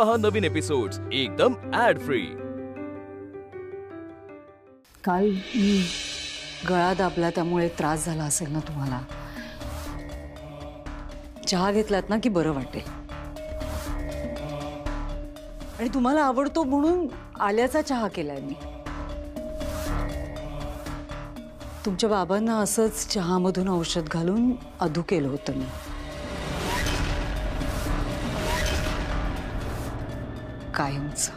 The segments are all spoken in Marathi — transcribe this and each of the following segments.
पहा नवीन एपिसोड्स एकदम ऍड फ्री। काल मी गळा दाबला त्यामुळे त्रास झाला असेल ना तुम्हाला। चहा घेतलात ना की बरं वाटेल। आणि तुम्हाला आवडतो म्हणून आल्याचा चहा केलाय मी। तुमच्या बाबांना असंच चहामधून औषध घालून अधू केलं होतं मी। कायमच।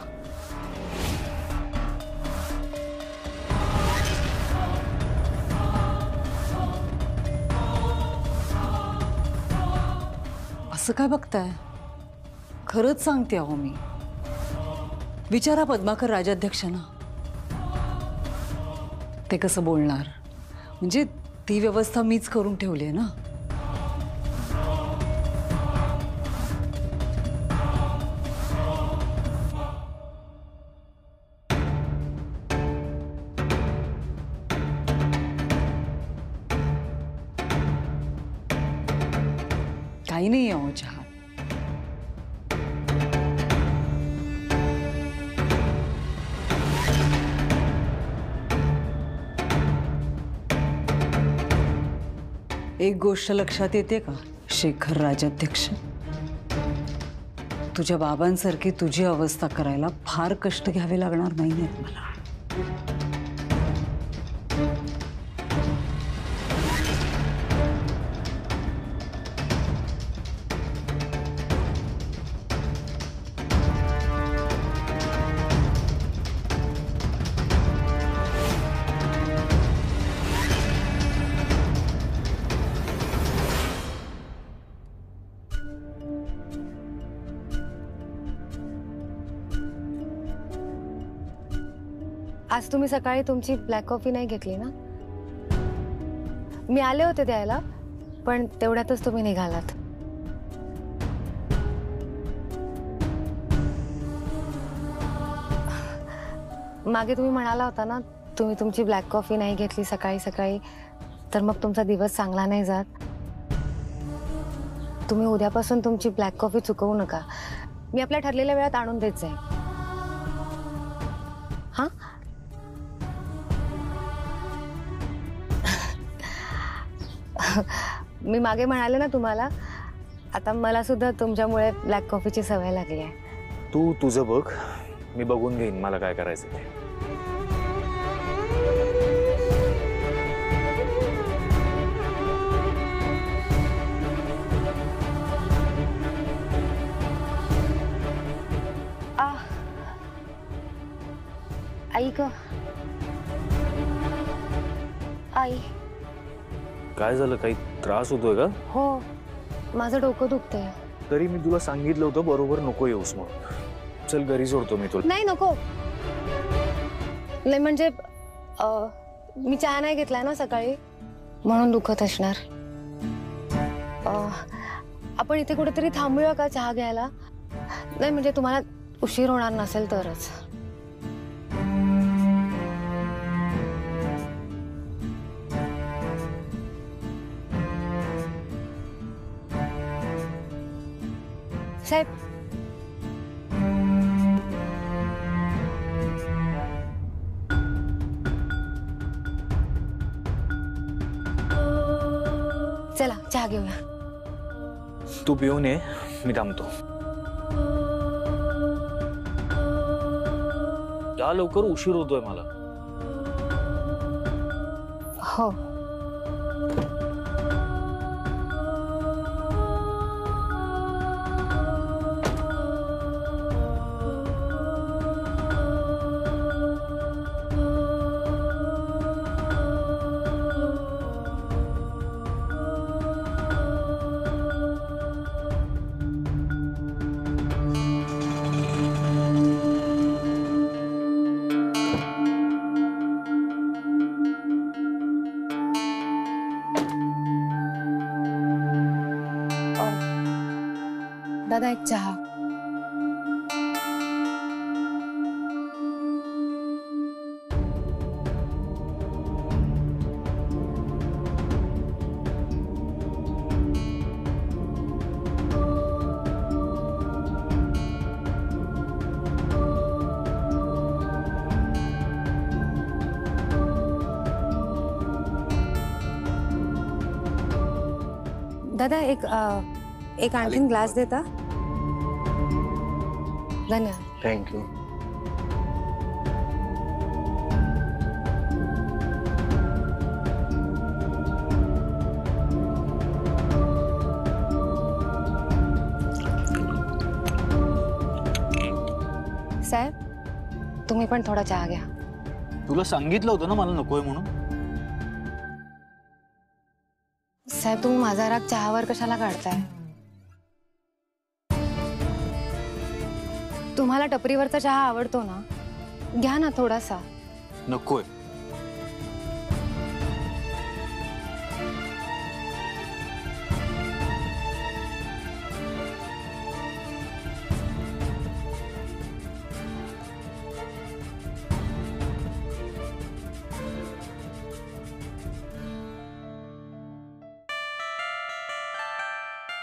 असं काय बघताय? खरंच सांगते अहो मी। विचारा पद्माकर राजाध्यक्षांना। ते कसं बोलणार? म्हणजे ती व्यवस्था मीच करून ठेवली आहे ना। काही नाही आहे चहा। एक गोष्ट लक्षात येते का शेखर राजाध्यक्ष? तुझ्या बाबांसारखी तुझी अवस्था करायला फार कष्ट घ्यावे लागणार नाहीयेत मला। आज तुम्ही सकाळी तुमची ब्लॅक कॉफी नाही घेतली ना? मी आले होते द्यायला, पण तेवढ्यातच तुम्ही निघालात। मागे तुम्ही म्हणाला होता ना, तुम्ही तुमची ब्लॅक कॉफी नाही घेतली सकाळी सकाळी तर मग तुमचा दिवस चांगला नाही जात। तुम्ही उद्यापासून तुमची ब्लॅक कॉफी चुकवू नका। मी आपल्या ठरलेल्या वेळात आणून देत जाईन। हां? मी मागे म्हणाले ना तुम्हाला, आता मला सुद्धा तुमच्यामुळे ब्लॅक कॉफीची सवय लागली आहे। तू तुझं बघ, मी बघून घेईन मला काय करायचं ते। आई ग, आई काय झालं? काही त्रास होतोय का? हो, माझं डोकं दुखतंय। तरी मी तुला सांगितलं होतं बरोबर नको येऊस मग। चल घरी सोडतो मी तुला। नाही नको। नाही म्हणजे मी चहा नाही घेतलाय ना सकाळी, म्हणून दुखत असणार। आपण इथे कुठेतरी थांबूया का चहा घ्यायला? नाही म्हणजे तुम्हाला उशीर होणार नसेल तरच। साहेब, चला चहा घेऊया। तू पिऊन ये, मी थांबतो। जा लवकर, उशीर होतोय मला। हो। दादा एक चहा। दादा एक आणखीन ग्लास देता? धन्यवाद. थँक्यू. साहेब तुम्ही पण थोडा चहा घ्या. तुला सांगितलं होतं ना मला नकोय म्हणून. साहेब तुम्ही माझा राग चहावर कशाला काढताय? तुम्हाला टपरीवरचा चहा आवडतो ना, घ्या ना थोडासा. नकोय.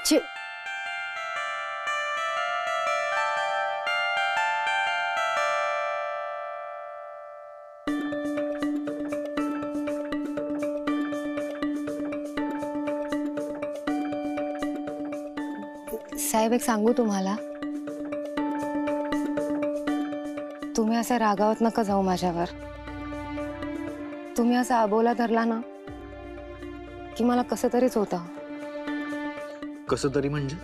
ची. साहेब एक सांगू तुम्हाला, तुम्ही असं रागावत नका जाऊ माझ्यावर. तुम्ही असा आबोला धरला ना की मला कसं तरीच होतं. कसं तरी म्हणजे?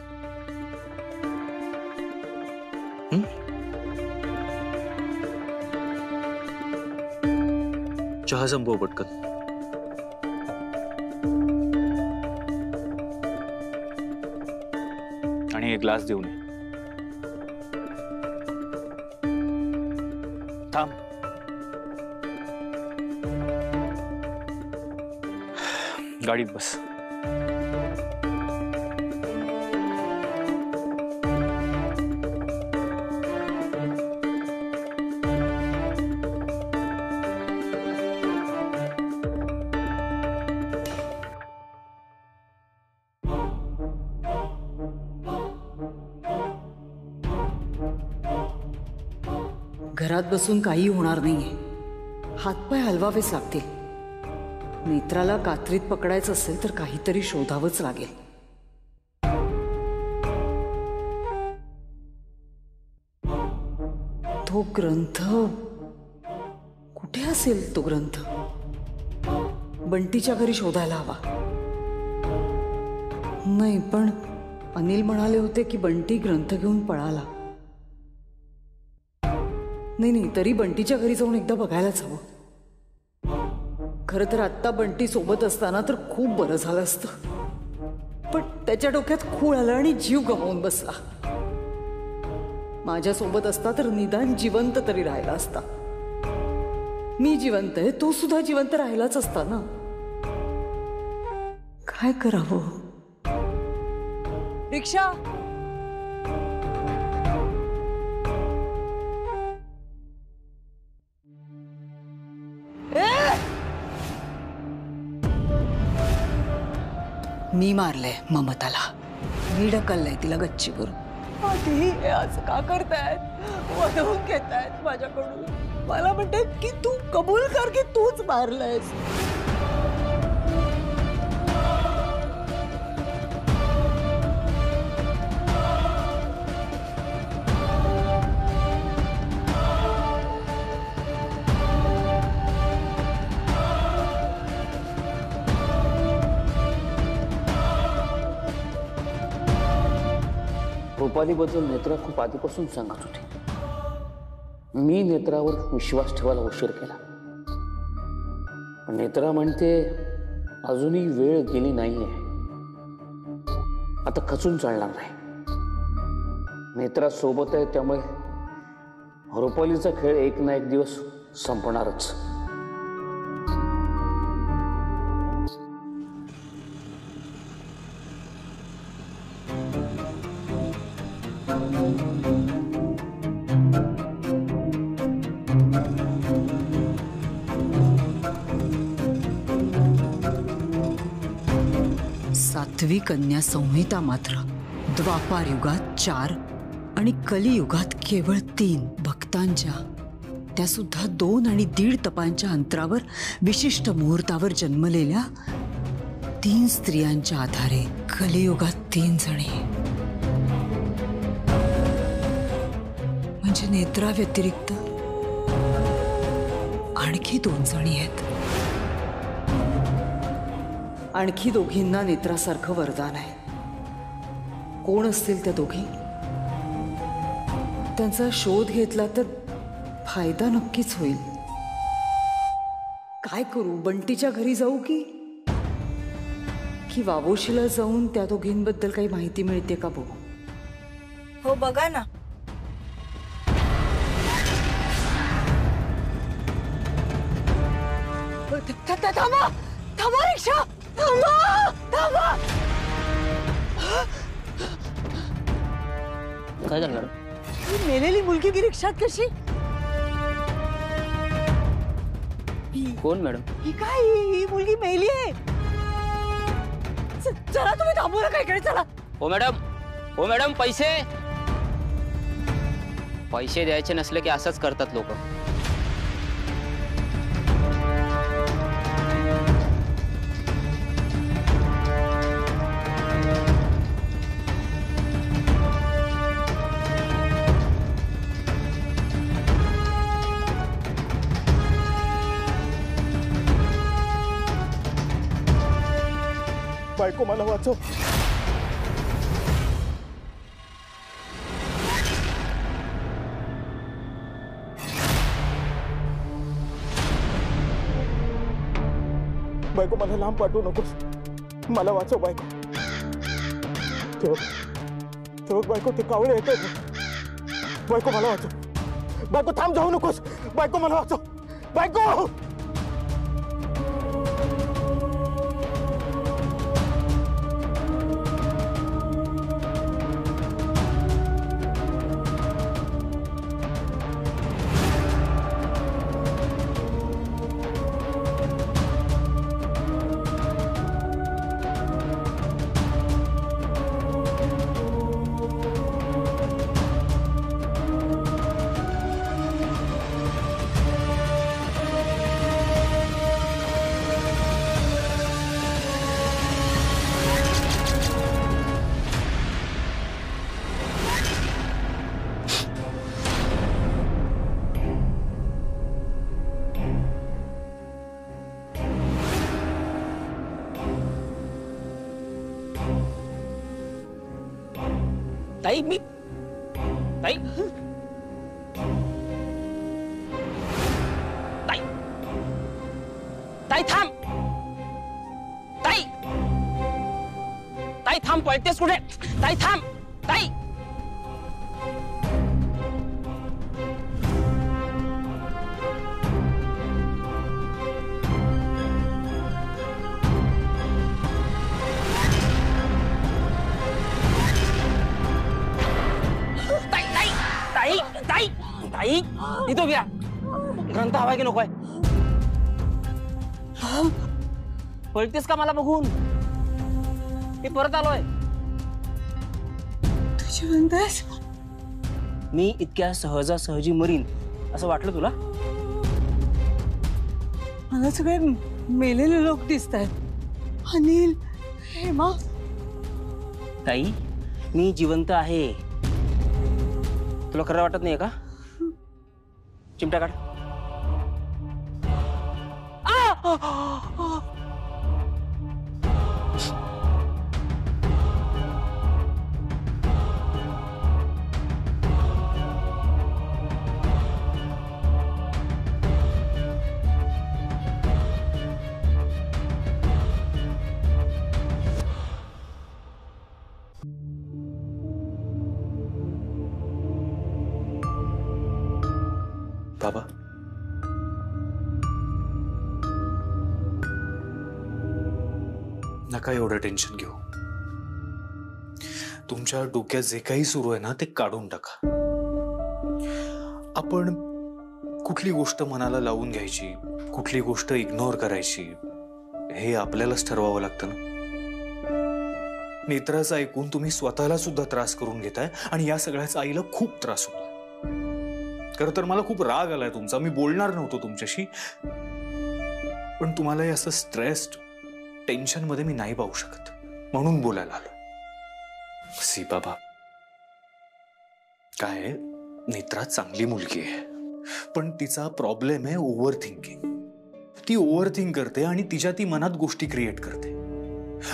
चहा संपव पटकन. आणि एक ग्लास देऊन ये. थांब. गाडीत बस. घरात बसून काही होणार नाहीये. हातपाय हलवावेच लागतील. नेत्राला कात्रीत पकडायचं असेल तर काहीतरी शोधावंच लागेल. तो ग्रंथ कुठे असेल? तो ग्रंथ बंटीच्या घरी शोधायला हवा. नाही, पण अनिल म्हणाले होते की बंटी ग्रंथ घेऊन पळाला. नाही, तरी बंटीच्या घरी जाऊन एकदा बघायलाच हवं. खरं तर आत्ता बंटी सोबत असताना तर खूप बरं झालं असतं, पण त्याच्या डोक्यात खूळ आलं आणि जीव गमावून बसला. माझ्या सोबत असता तर निदान जिवंत तरी राहिला असता. मी जिवंत आहे, तो सुद्धा जिवंत राहिलाच असता ना. काय करावं? रिक्षा. मी मारलंय ममताला. मी ढकललंय तिला गच्चीवरून. आधी हे असं का करतायत? वधवून घेतायत माझ्याकडून. मला म्हणतात की तू कबूल कर की तूच मारलंयस. रुपालीबद्दल नेत्रा खूप आधीपासून सांगत होती. मी नेत्रावर विश्वास ठेवायला उशीर केला. पण नेत्रा म्हणते अजूनही वेळ गेली नाहीये. आता खचून चालणार नाही. नेत्रा सोबत आहे त्यामुळे रुपालीचा खेळ एक ना एक दिवस संपणारच. सातवी कन्या संहिता मात्र द्वापार युगात 4 आणि कलियुगात केवळ 3 भक्तांच्या, त्या सुद्धा 2 आणि 1.5 तपांच्या अंतरावर विशिष्ट मुहूर्तावर जन्मलेल्या 3 स्त्रियांच्या आधारे कलियुगात 3 जणी, म्हणजे नेत्रा व्यतिरिक्त आणखी 2 जणी आहेत. आणखी दोघींना नेत्रासारखं वरदान आहे. कोण असतील त्या दोघी? त्यांचा शोध घेतला तर फायदा नक्कीच होईल. काय करू? बंटीच्या घरी जाऊ की वावोशीला जाऊन त्या दोघींबद्दल काही माहिती मिळते का बघू. हो बघा ना. थांबा थांबा, रिक्षा थांबा थांबा. काय झालं? ही मेलेली मुलगी की रिक्षात कशी? कोण मॅडम? ही काय? ही मुलगी मेली आहे. चला तुम्ही थांबू नका, इकडे चला. हो मॅडम, पैसे द्यायचे नसले की असंच करतात लोक. बायको मला वाचव. बायको मला लांब पाठवू नकोस. मला वाचव बायको. ठेव बायको, ते कावळे येत आहेत. बायको मला वाचव. बायको थांब, जाऊ नकोस. बायको मला वाचव. बायको. ताई थांब. ताई थांब, पळतेस कुठे? ताई थांब. ताई इथं घ्या. ग्रंथ हवाय की नकोय? पळतेस का मला बघून? मी परत आलोय. तुझी म्हणतेस? मी इतक्या सहजासहजी मरीन असं वाटलं तुला? मला सगळे मेलेले लोक दिसत आहेत. अनिल, हेमा. ताई, मी जिवंत आहे. तुला खरं वाटत नाहीये का? चिमटा काढ. बाबा, नका एवढं टेन्शन घेऊ. तुमच्या डोक्यात जे काही सुरू आहे ना ते काढून टाका. आपण कुठली गोष्ट मनाला लावून घ्यायची, कुठली गोष्ट इग्नोर करायची, हे आपल्यालाच ठरवावं लागतं ना. नेत्राचं ऐकून तुम्ही स्वतःला सुद्धा त्रास करून घेताय आणि या सगळ्याचा आईला खूप त्रास होतो. खरं तर मला खूप राग आलाय तुमचा. मी बोलणार नव्हतो तुमच्याशी, पण तुम्हाला असं स्ट्रेस्ड, टेन्शन मध्ये मी नाही पाहू शकत. म्हणून बोलायला आलो. सी बाबा, काय नेत्रा चांगली मुलगी आहे, पण तिचा प्रॉब्लेम आहे ओव्हर थिंकिंग. ती ओव्हर थिंक करते आणि तिच्या ती मनात गोष्टी क्रिएट करते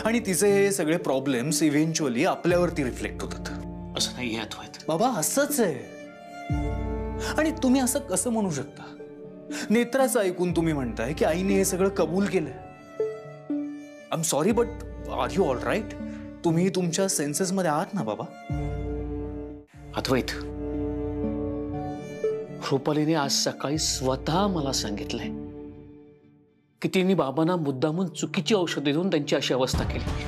आणि तिचे हे सगळे प्रॉब्लेम्स इव्हेंच्युअली आपल्यावरती रिफ्लेक्ट होतात. असं नाही अद्वैत बाबा, असंच आहे. आणि तुम्ही असं कसं म्हणू शकता? नेत्राचं ऐकून तुम्ही म्हणताय की आईने हे सगळं कबूल केलंय. I am sorry, but are you all right? तुम्ही तुमच्या सेन्सेस मध्ये आहात ना बाबा? अद्वैत, रुपालीने आज सकाळी स्वतः मला सांगितलंय की तिने बाबांना मुद्दामून चुकीची औषधे देऊन त्यांची अशी अवस्था केली.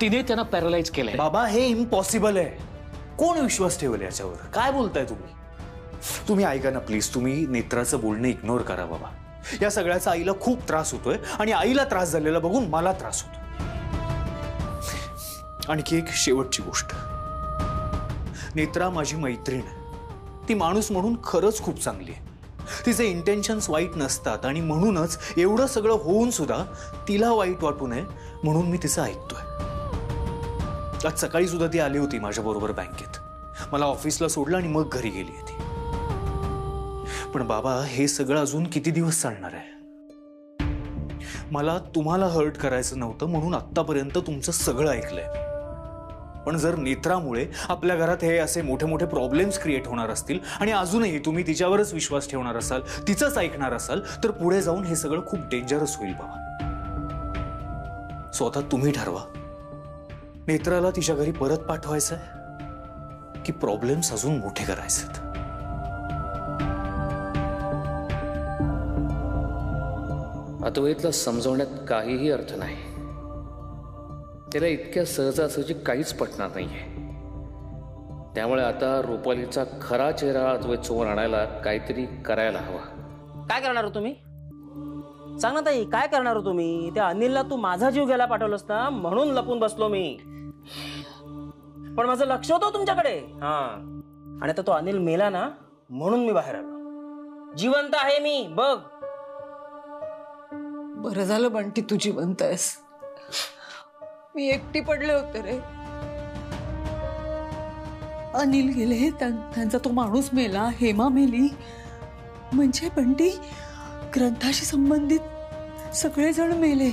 तिने त्यांना पॅरालाइज केलंय. बाबा, हे इम्पॉसिबल आहे. कोण विश्वास ठेवला याच्यावर? काय बोलताय तुम्ही? तुम्ही ऐका ना प्लीज. तुम्ही नेत्राचं बोलणं इग्नोर करा बाबा. या सगळ्याचा आईला खूप त्रास होतोय आणि आईला त्रास झालेला बघून मला त्रास होतो. आणखी एक शेवटची गोष्ट. नेत्रा माझी मैत्रीण आहे. ती माणूस म्हणून खरंच खूप चांगली आहे. तिचे इंटेन्शन्स वाईट नसतात आणि म्हणूनच एवढं सगळं होऊन सुद्धा तिला वाईट वाटू नये म्हणून मी तिचं ऐकतोय. आज सकाळी सुद्धा ती आली होती माझ्या बरोबर बँकेत. मला ऑफिसला सोडलं आणि मग घरी गेली होती. पण बाबा, हे सगळं अजून किती दिवस चालणार आहे? मला तुम्हाला हर्ट करायचं नव्हतं म्हणून आत्तापर्यंत तुमचं सगळं ऐकलंय. पण जर नेत्रामुळे आपल्या घरात हे असे मोठे मोठे प्रॉब्लेम्स क्रिएट होणार असतील आणि अजूनही तुम्ही तिच्यावरच विश्वास ठेवणार असाल, तिचंच ऐकणार असाल, तर पुढे जाऊन हे सगळं खूप डेंजरस होईल बाबा. स्वतः तुम्ही ठरवा. नेत्राला तिच्या घरी परत पाठवायचंय की प्रॉब्लेम्स अजून मोठे करायचे? अद्वैतला समजवण्यात काहीही अर्थ नाही. त्याला इतक्या सहजासहजी काहीच पटणार नाहीये. त्यामुळे आता रुपालीचा खरा चेहरा अद्वैत समोर आणायला काहीतरी करायला हवा. काय करणार हो तुम्ही? सांग ना ताई, काय करणार हो तुम्ही? त्या अनिलला तू माझा जीव घ्यायला पाठवलंस ना, म्हणून लपून बसलो मी. पण माझं लक्ष होतं तुमच्याकडे. हा, आणि आता तो अनिल मेला ना, म्हणून मी बाहेर आलो. जिवंत आहे मी, बघ. बरं झालं बंटी, तू जिवंत आहेस. मी एकटी पडले होते रे. अनिल गेले, त्यांचा तो माणूस मेला, हेमा मेली. म्हणजे बंटी, ग्रंथाशी संबंधित सगळेजण मेले.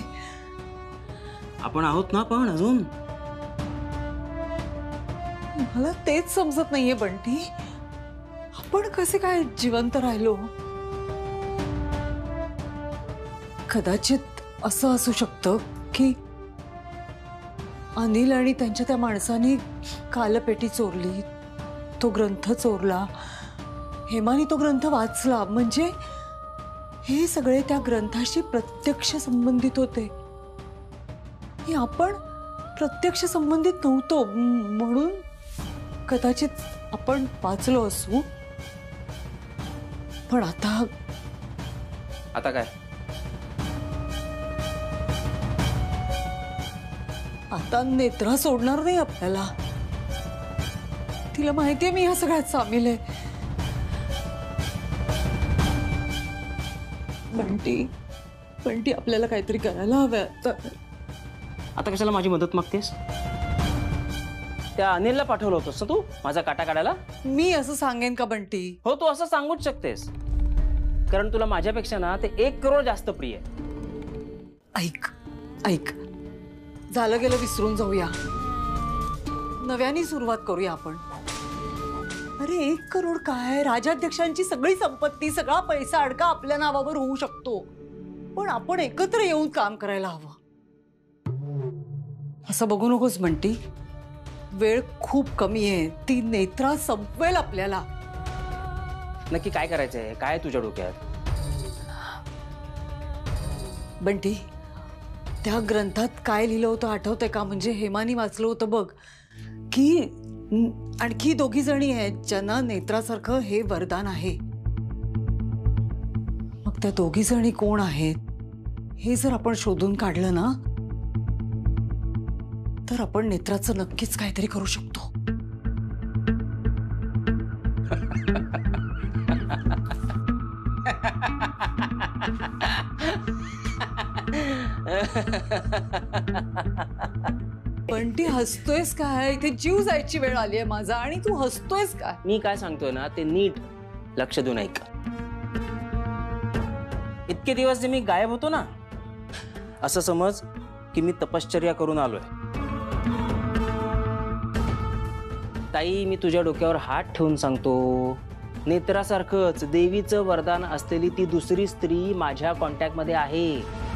आपण आहोत ना पण अजून. मला तेच समजत नाहीये बंटी, आपण कसे काय जिवंत राहिलो? कदाचित असं असू शकतं की अनिल आणि त्यांच्या त्या माणसाने कालपेटी चोरली, तो ग्रंथ चोरला, हेमाने तो ग्रंथ वाचला. म्हणजे हे सगळे त्या ग्रंथाशी प्रत्यक्ष संबंधित होते. हे आपण प्रत्यक्ष संबंधित नव्हतो, म्हणून कदाचित आपण वाचलो असू. पण आता काय? आता नेत्रा सोडणार नाही आपल्याला. तिला माहितीये मी ह्या सगळ्यात सामील आहे. बंटी आपल्याला काहीतरी करायला हवं. आता कशाला माझी मदत मागतेस? त्या अनिलला पाठवलं होतंस तू माझा काटा काढायला? मी असं सांगेन का बंटी? हो, तू असं सांगूच शकतेस, कारण तुला माझ्यापेक्षा ना ते 1 करोड जास्त प्रिय आहे. ऐक, झालं गेलं विसरून जाऊया, नव्याने सुरुवात करूया आपण. अरे 1 करोड काय, राजाध्यक्षांची सगळी संपत्ती, सगळा पैसा अडका आपल्या नावावर होऊ शकतो. पण आपण एकत्र येऊन काम करायला हवं. असं बघू नकोस बंटी, वेळ खूप कमी आहे. ती नेत्रा संपवेल आपल्याला. नक्की काय करायचंय? काय तुझ्या डोक्यात? बंटी, त्या ग्रंथात काय लिहिलं होतं आठवतंय का? म्हणजे हेमानी वाचलं होतं बघ की आणखी 2 जणी आहेत ज्यांना नेत्रासारखं हे वरदान आहे. मग त्या 2 जणी कोण आहेत हे जर आपण शोधून काढलं ना, तर आपण नेत्राचं नक्कीच काहीतरी करू शकतो. बंटी हसतोयस काय? इथे जीव जायची वेळ आली आहे माझा आणि तू हसतोयस काय? मी काय सांगतोय ना ते नीट लक्ष देऊन ऐक. इतके दिवस जे मी गायब होतो ना, असं समज की मी तपश्चर्या करून आलोय. ताई, मी तुझ्या डोक्यावर हात ठेवून सांगतो, नेत्रासारखंच देवीचं वरदान असलेली ती दुसरी स्त्री माझ्या कॉन्टॅक्ट मध्ये आहे.